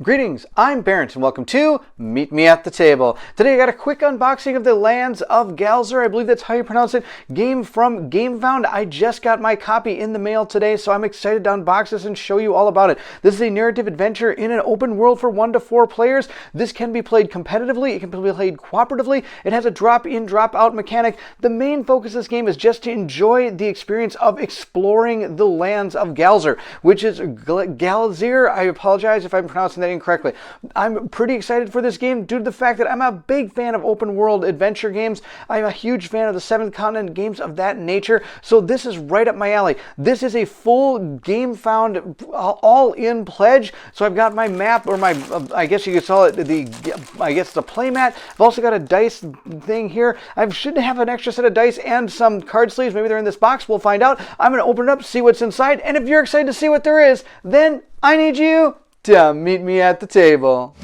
Greetings, I'm Barrett and welcome to Meet Me at the Table. Today I got a quick unboxing of the Lands of Galzyr. I believe that's how you pronounce it. Game from GameFound. I just got my copy in the mail today, so I'm excited to unbox this and show you all about it. This is a narrative adventure in an open world for 1 to 4 players. This can be played competitively, it can be played cooperatively. It has a drop-in, drop-out mechanic. The main focus of this game is just to enjoy the experience of exploring the Lands of Galzyr, which is Galzyr. I apologize if I'm pronouncing that incorrectly. I'm pretty excited for this game due to the fact that I'm a big fan of open world adventure games. I'm a huge fan of the Seventh Continent games of that nature, so this is right up my alley. This is a full GameFound all-in pledge. So I've got my map, or my, I guess you could call it the play mat. I've also got a dice thing here. I should have an extra set of dice and some card sleeves. Maybe they're in this box. We'll find out. I'm going to open it up, see what's inside, and if you're excited to see what there is, then I need you to meet me at the table.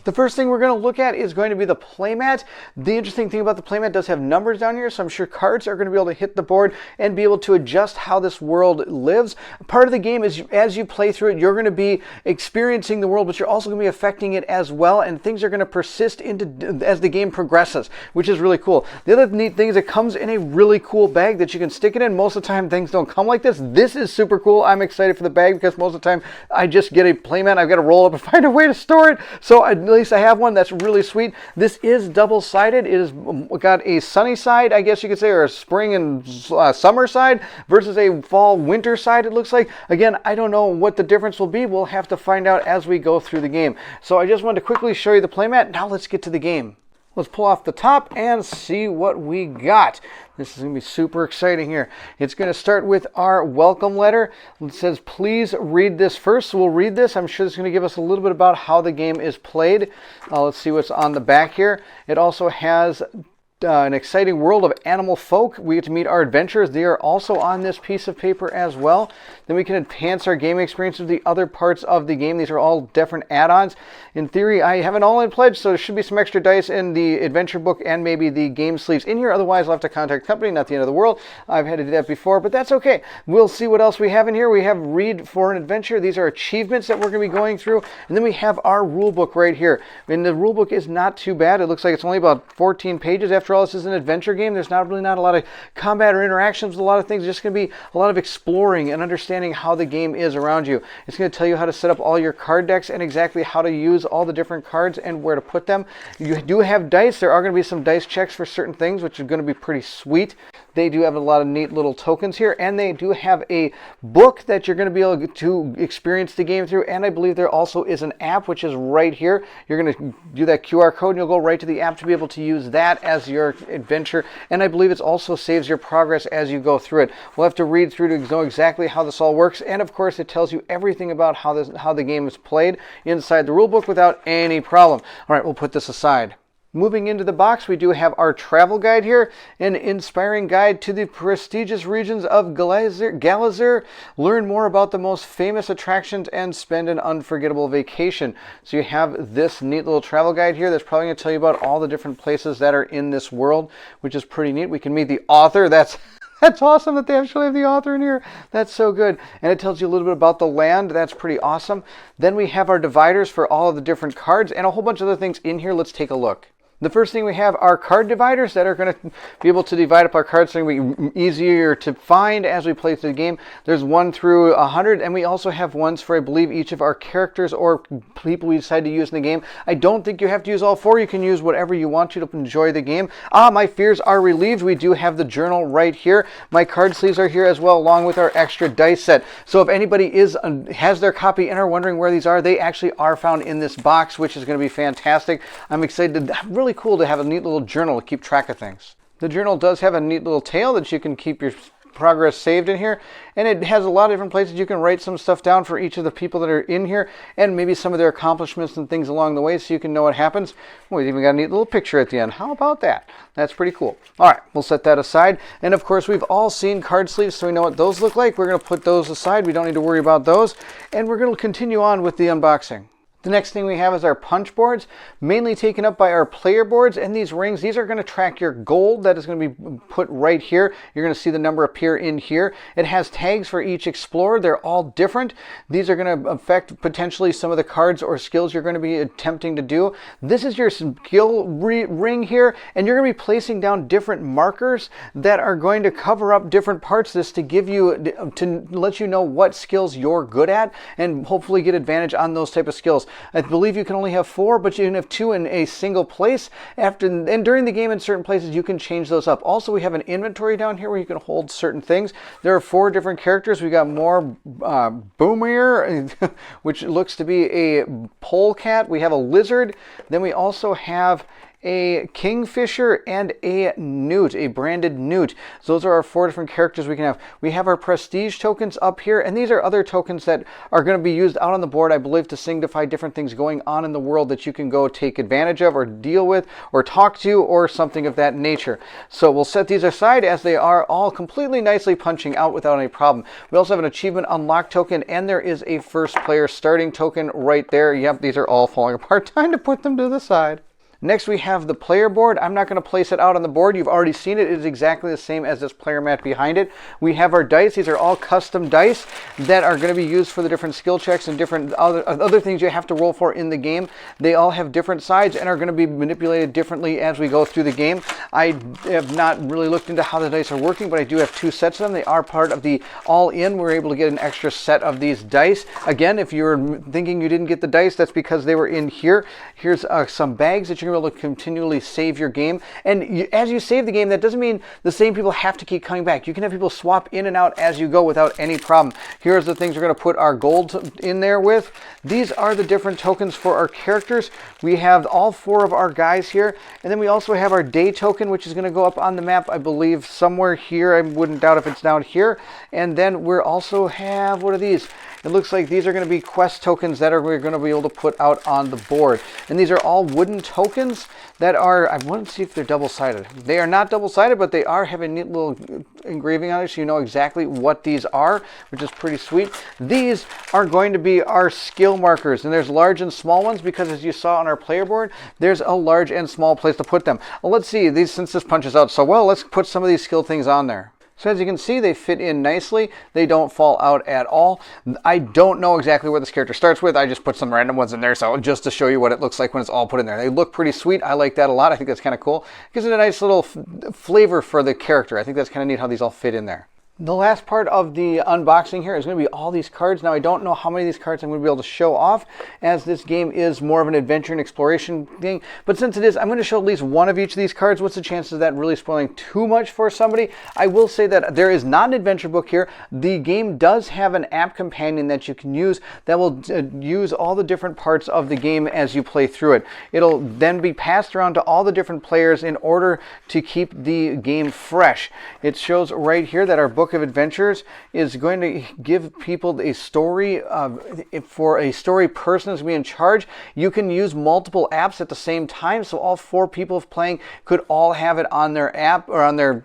The first thing we're going to look at is going to be the playmat. The interesting thing about the playmat does have numbers down here, so I'm sure cards are going to be able to hit the board and be able to adjust how this world lives. Part of the game is as you play through it, you're going to be experiencing the world, but you're also going to be affecting it as well, and things are going to persist as the game progresses, which is really cool. The other neat thing is it comes in a really cool bag that you can stick it in. Most of the time things don't come like this. This is super cool. I'm excited for the bag because most of the time I just get a playmat. I've got to roll up and find a way to store it. So at least I have one that's really sweet. This is double-sided. It has got a sunny side, I guess you could say, or a spring and summer side versus a fall-winter side, it looks like. Again, I don't know what the difference will be. We'll have to find out as we go through the game. So I just wanted to quickly show you the playmat. Now let's get to the game. Let's pull off the top and see what we got. This is going to be super exciting here. It's going to start with our welcome letter. It says, please read this first. So we'll read this. I'm sure it's going to give us a little bit about how the game is played. Let's see what's on the back here. It also has an exciting world of animal folk. We get to meet our adventurers. They are also on this piece of paper as well. Then we can enhance our gaming experience with the other parts of the game. These are all different add-ons. In theory, I have an all-in pledge, so there should be some extra dice in the adventure book and maybe the game sleeves in here. Otherwise, I'll have to contact the company. Not the end of the world. I've had to do that before, but that's okay. We'll see what else we have in here. We have Read for an Adventure. These are achievements that we're going to be going through. And then we have our rule book right here. And the rule book is not too bad. It looks like it's only about 14 pages. After all, this is an adventure game. There's not a lot of combat or interactions with a lot of things. It's just going to be a lot of exploring and understanding how the game is around you. It's going to tell you how to set up all your card decks and exactly how to use all the different cards and where to put them. You do have dice. There are going to be some dice checks for certain things, which are going to be pretty sweet. They do have a lot of neat little tokens here, and they do have a book that you're going to be able to experience the game through, and I believe there also is an app, which is right here. You're going to do that QR code, and you'll go right to the app to be able to use that as your adventure, and I believe it also saves your progress as you go through it. We'll have to read through to know exactly how this all works, and of course, it tells you everything about how the game is played inside the rulebook without any problem. All right, we'll put this aside. Moving into the box, we do have our travel guide here, an inspiring guide to the prestigious regions of Galzyr. Learn more about the most famous attractions and spend an unforgettable vacation. So you have this neat little travel guide here that's probably going to tell you about all the different places that are in this world, which is pretty neat. We can meet the author. That's awesome that they actually have the author in here. That's so good. And it tells you a little bit about the land. That's pretty awesome. Then we have our dividers for all of the different cards and a whole bunch of other things in here. Let's take a look. The first thing we have are card dividers that are going to be able to divide up our cards so it'll be easier to find as we play through the game. There's 1 through 100, and we also have ones for, I believe, each of our characters or people we decide to use in the game. I don't think you have to use all 4. You can use whatever you want to enjoy the game. My fears are relieved. We do have the journal right here. My card sleeves are here as well, along with our extra dice set. So if anybody has their copy and are wondering where these are, they actually are found in this box, which is going to be fantastic. I'm excited. Really cool to have a neat little journal to keep track of things. The journal does have a neat little tail that you can keep your progress saved in here, and it has a lot of different places you can write some stuff down for each of the people that are in here, and maybe some of their accomplishments and things along the way so you can know what happens. We've even got a neat little picture at the end. How about that? That's pretty cool. All right, we'll set that aside. And of course, we've all seen card sleeves, so we know what those look like. We're going to put those aside. We don't need to worry about those, and we're going to continue on with the unboxing. The next thing we have is our punch boards, mainly taken up by our player boards. And these rings, these are going to track your gold. That is going to be put right here. You're going to see the number appear in here. It has tags for each explorer. They're all different. These are going to affect potentially some of the cards or skills you're going to be attempting to do. This is your skill ring here, and you're going to be placing down different markers that are going to cover up different parts of this to give you, to let you know what skills you're good at and hopefully get advantage on those type of skills. I believe you can only have 4, but you can have 2 in a single place. And during the game in certain places, you can change those up. Also, we have an inventory down here where you can hold certain things. There are 4 different characters. We got more Boomer, which looks to be a polecat. We have a lizard. Then we also have a kingfisher and a newt, a branded newt. So those are our 4 different characters we can have. We have our prestige tokens up here, and these are other tokens that are going to be used out on the board, I believe, to signify different things going on in the world that you can go take advantage of or deal with or talk to or something of that nature. So we'll set these aside as they are all completely nicely punching out without any problem. We also have an achievement unlock token, and there is a first player starting token right there. Yep, these are all falling apart. Time to put them to the side. Next, we have the player board. I'm not going to place it out on the board. You've already seen it. It is exactly the same as this player mat behind it. We have our dice. These are all custom dice that are going to be used for the different skill checks and different other things you have to roll for in the game. They all have different sides and are going to be manipulated differently as we go through the game. I have not really looked into how the dice are working, but I do have 2 sets of them. They are part of the all-in. We're able to get an extra set of these dice. Again, if you're thinking you didn't get the dice, that's because they were in here. Here's some bags that you're able to continually save your game, and as you save the game, that doesn't mean the same people have to keep coming back. You can have people swap in and out as you go without any problem. Here's the things we're going to put our gold in there with. These are the different tokens for our characters. We have all 4 of our guys here, and then we also have our day token, which is going to go up on the map, I believe somewhere here. I wouldn't doubt if it's down here. And then we also have, what are these? It looks like these are going to be quest tokens that we're going to be able to put out on the board. And these are all wooden tokens that are, I want to see if they're double-sided. They are not double-sided, but they are having a neat little engraving on it, so you know exactly what these are, which is pretty sweet. These are going to be our skill markers, and there's large and small ones because, as you saw on our player board, there's a large and small place to put them. Well, let's see, since this punches out so well, let's put some of these skill things on there. So as you can see, they fit in nicely. They don't fall out at all. I don't know exactly what this character starts with. I just put some random ones in there so just to show you what it looks like when it's all put in there. They look pretty sweet. I like that a lot. I think that's kind of cool. It gives it a nice little flavor for the character. I think that's kind of neat how these all fit in there. The last part of the unboxing here is going to be all these cards. Now, I don't know how many of these cards I'm going to be able to show off, as this game is more of an adventure and exploration thing. But since it is, I'm going to show at least one of each of these cards. What's the chances of that really spoiling too much for somebody? I will say that there is not an adventure book here. The game does have an app companion that you can use that will use all the different parts of the game as you play through it. It'll then be passed around to all the different players in order to keep the game fresh. It shows right here that our book of adventures is going to give people a story. For a story person is going to be in charge. You can use multiple apps at the same time, so all 4 people playing could all have it on their app or on their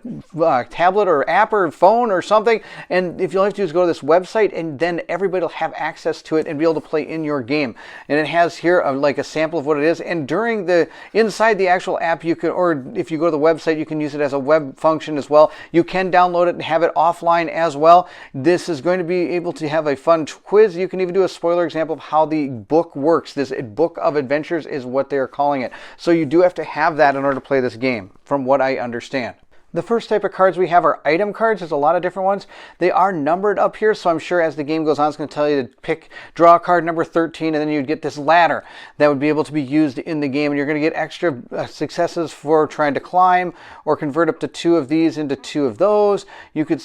tablet or app or phone or something. And if you all have to do is go to this website, and then everybody will have access to it and be able to play in your game. And it has here like a sample of what it is. And during inside the actual app, you can, or if you go to the website, you can use it as a web function as well. You can download it and have it offline as well. This is going to be able to have a fun quiz. You can even do a spoiler example of how the book works. This book of adventures is what they're calling it. So you do have to have that in order to play this game, from what I understand. The first type of cards we have are item cards. There's a lot of different ones. They are numbered up here, so I'm sure as the game goes on, it's going to tell you to draw card number 13, and then you'd get this ladder that would be able to be used in the game, and you're going to get extra successes for trying to climb or convert up to 2 of these into 2 of those. You could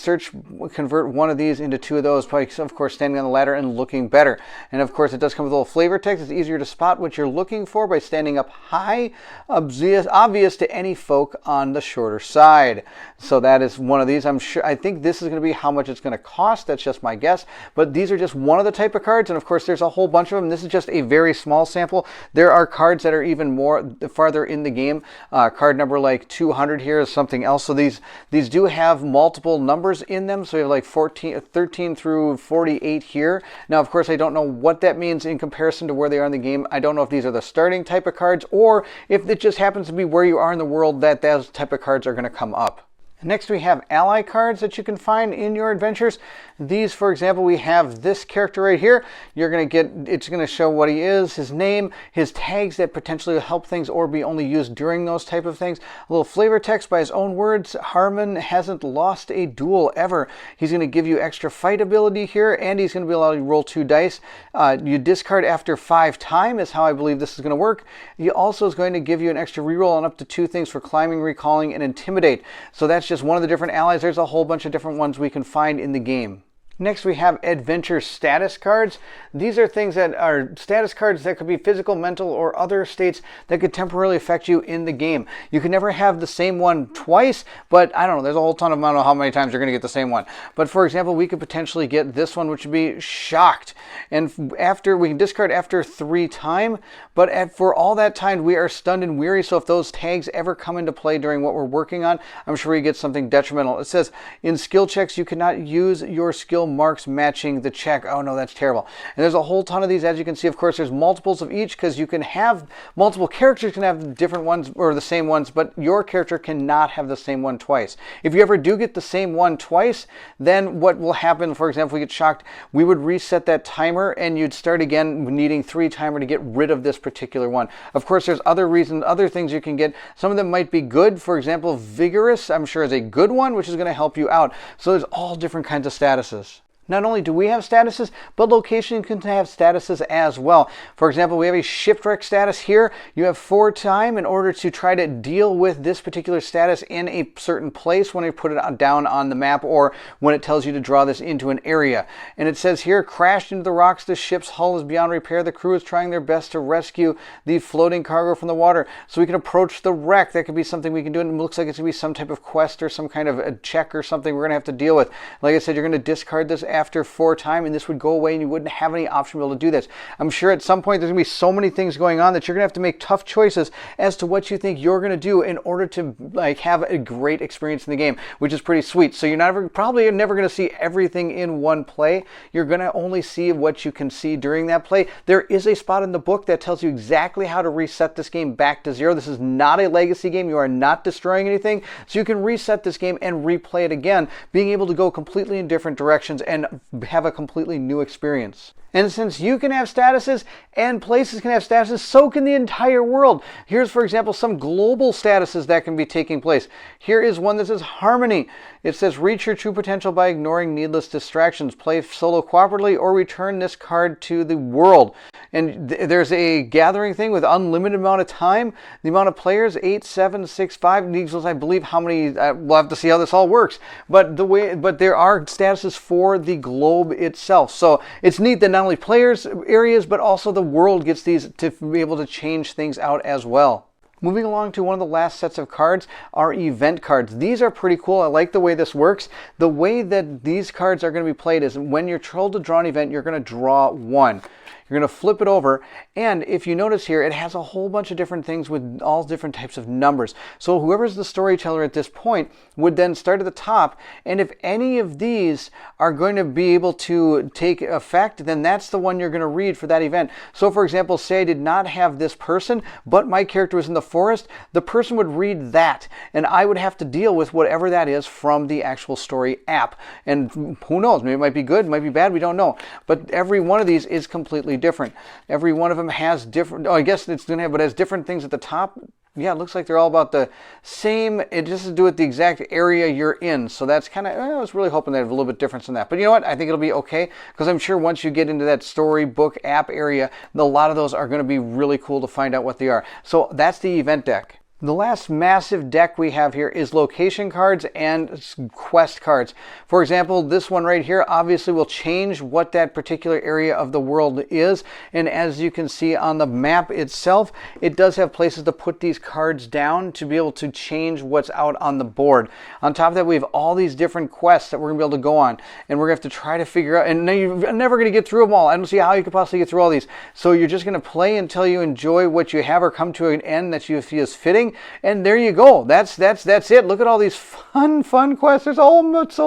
convert 1 of these into 2 of those by, of course, standing on the ladder and looking better. And of course, it does come with a little flavor text. It's easier to spot what you're looking for by standing up high, obvious to any folk on the shorter side. side. So that is one of these. I think this is going to be how much it's going to cost. That's just my guess. But these are just one of the type of cards, and of course there's a whole bunch of them. This is just a very small sample. There are cards that are even more farther in the game. Card number like 200 here is something else. So these do have multiple numbers in them. So we have like 13 through 48 here. Now, of course, I don't know what that means in comparison to where they are in the game. I don't know if these are the starting type of cards or if it just happens to be where you are in the world that those type of cards are going to come up. Next, we have ally cards that you can find in your adventures. These, for example, we have this character right here. You're going to get, it's going to show what he is, his name, his tags that potentially will help things or be only used during those type of things. A little flavor text by his own words. Harmon hasn't lost a duel ever. He's going to give you extra fight ability here, and he's going to be allowed to roll 2 dice. You discard after 5 times is how I believe this is going to work. He also is going to give you an extra reroll on up to 2 things for climbing, recalling, and intimidate. So that's just one of the different allies. There's a whole bunch of different ones we can find in the game. Next, we have adventure status cards. These are things that are status cards that could be physical, mental, or other states that could temporarily affect you in the game. You can never have the same one twice, but I don't know, there's a whole ton of them. I don't know how many times you're going to get the same one. But for example, we could potentially get this one, which would be shocked. And after, we can discard after 3 times, but for all that time, we are stunned and weary. So if those tags ever come into play during what we're working on, I'm sure you get something detrimental. It says, in skill checks, you cannot use your skill marks matching the check. Oh no, that's terrible. And there's a whole ton of these, as you can see. Of course, there's multiples of each because you can have multiple characters can have different ones or the same ones, but your character cannot have the same one twice. If you ever do get the same one twice, then what will happen, for example, if we get shocked, we would reset that timer and you'd start again needing 3 timer to get rid of this particular one. Of course, there's other reasons, other things you can get. Some of them might be good. For example, vigorous, I'm sure, is a good one, which is going to help you out. So there's all different kinds of statuses. Not only do we have statuses, but location can have statuses as well. For example, we have a shipwreck status here. You have 4 time in order to try to deal with this particular status in a certain place when you put it down on the map or when it tells you to draw this into an area. And it says here, crashed into the rocks, the ship's hull is beyond repair. The crew is trying their best to rescue the floating cargo from the water. So we can approach the wreck. That could be something we can do. And it looks like it's going to be some type of quest or some kind of a check or something we're going to have to deal with. Like I said, you're going to discard this after 4 times, and this would go away and you wouldn't have any option to be able to do this. I'm sure at some point there's going to be so many things going on that you're going to have to make tough choices as to what you think you're going to do in order to have a great experience in the game, which is pretty sweet. So you're probably never going to see everything in one play. You're going to only see what you can see during that play. There is a spot in the book that tells you exactly how to reset this game back to 0. This is not a legacy game. You are not destroying anything. So you can reset this game and replay it again, being able to go completely in different directions and have a completely new experience. And since you can have statuses and places can have statuses, so can the entire world. Here's, for example, some global statuses that can be taking place. Here is one that says harmony. It says reach your true potential by ignoring needless distractions. Play solo cooperatively or return this card to the world. And there's a gathering thing with unlimited amount of time. The amount of players, 8, 7, 6, 5. Equals, I believe, how many, we'll have to see how this all works. But there are statuses for the globe itself. So it's neat that not only players areas, but also the world gets these to be able to change things out as well. Moving along to one of the last sets of cards are event cards. These are pretty cool. I like the way this works. The way that these cards are going to be played is when you're told to draw an event, you're going to draw 1. You're going to flip it over, and if you notice here, it has a whole bunch of different things with all different types of numbers. So whoever's the storyteller at this point would then start at the top, and if any of these are going to be able to take effect, then that's the one you're going to read for that event. So for example, say I did not have this person, but my character was in the forest, the person would read that, and I would have to deal with whatever that is from the actual story app. And who knows, maybe it might be good, it might be bad, we don't know. But every one of these is completely different. Every one of them has different, I guess it's going to have, but has different things at the top. Yeah, it looks like they're all about the same. It just has to do with the exact area you're in. So that's kind of, I was really hoping they'd have a little bit difference in that. But you know what? I think it'll be okay, because I'm sure once you get into that storybook app area, a lot of those are going to be really cool to find out what they are. So that's the event deck. The last massive deck we have here is location cards and quest cards. For example, this one right here obviously will change what that particular area of the world is. And as you can see on the map itself, it does have places to put these cards down to be able to change what's out on the board. On top of that, we have all these different quests that we're going to be able to go on. And we're going to have to try to figure out, and you're never going to get through them all. I don't see how you could possibly get through all these. So you're just going to play until you enjoy what you have or come to an end that you feel is fitting. And there you go. That's it. Look at all these fun quests. There's a whole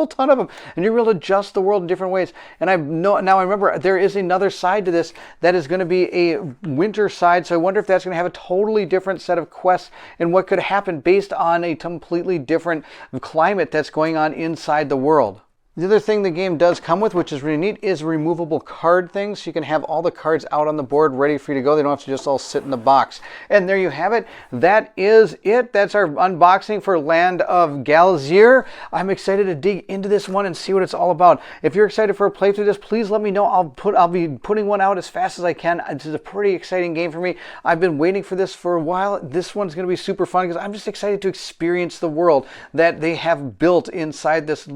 ton of them, and you're able to adjust the world in different ways. And I remember there is another side to this that is going to be a winter side. So I wonder if that's going to have a totally different set of quests and what could happen based on a completely different climate that's going on inside the world. The other thing the game does come with, which is really neat, is removable card things. So you can have all the cards out on the board ready for you to go. They don't have to just all sit in the box. And there you have it. That is it. That's our unboxing for Land of Galzyr. I'm excited to dig into this one and see what it's all about. If you're excited for a playthrough of this, please let me know. I'll be putting one out as fast as I can. This is a pretty exciting game for me. I've been waiting for this for a while. This one's going to be super fun because I'm just excited to experience the world that they have built inside this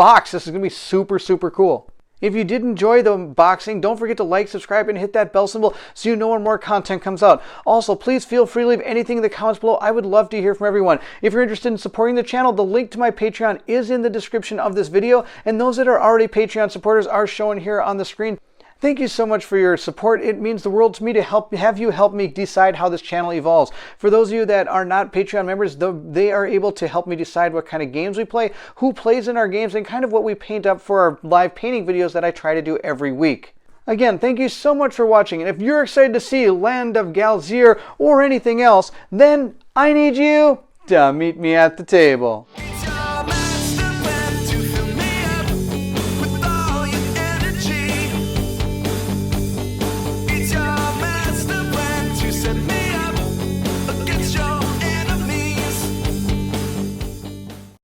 box. This is going to be super cool. If you did enjoy the unboxing, don't forget to like, subscribe, and hit that bell symbol so you know when more content comes out. Also, please feel free to leave anything in the comments below. I would love to hear from everyone. If you're interested in supporting the channel, the link to my Patreon is in the description of this video, and those that are already Patreon supporters are shown here on the screen. Thank you so much for your support. It means the world to me to have you help me decide how this channel evolves. For those of you that are not Patreon members, they are able to help me decide what kind of games we play, who plays in our games, and kind of what we paint up for our live painting videos that I try to do every week. Again, thank you so much for watching. And if you're excited to see Land of Galzyr or anything else, then I need you to meet me at the table.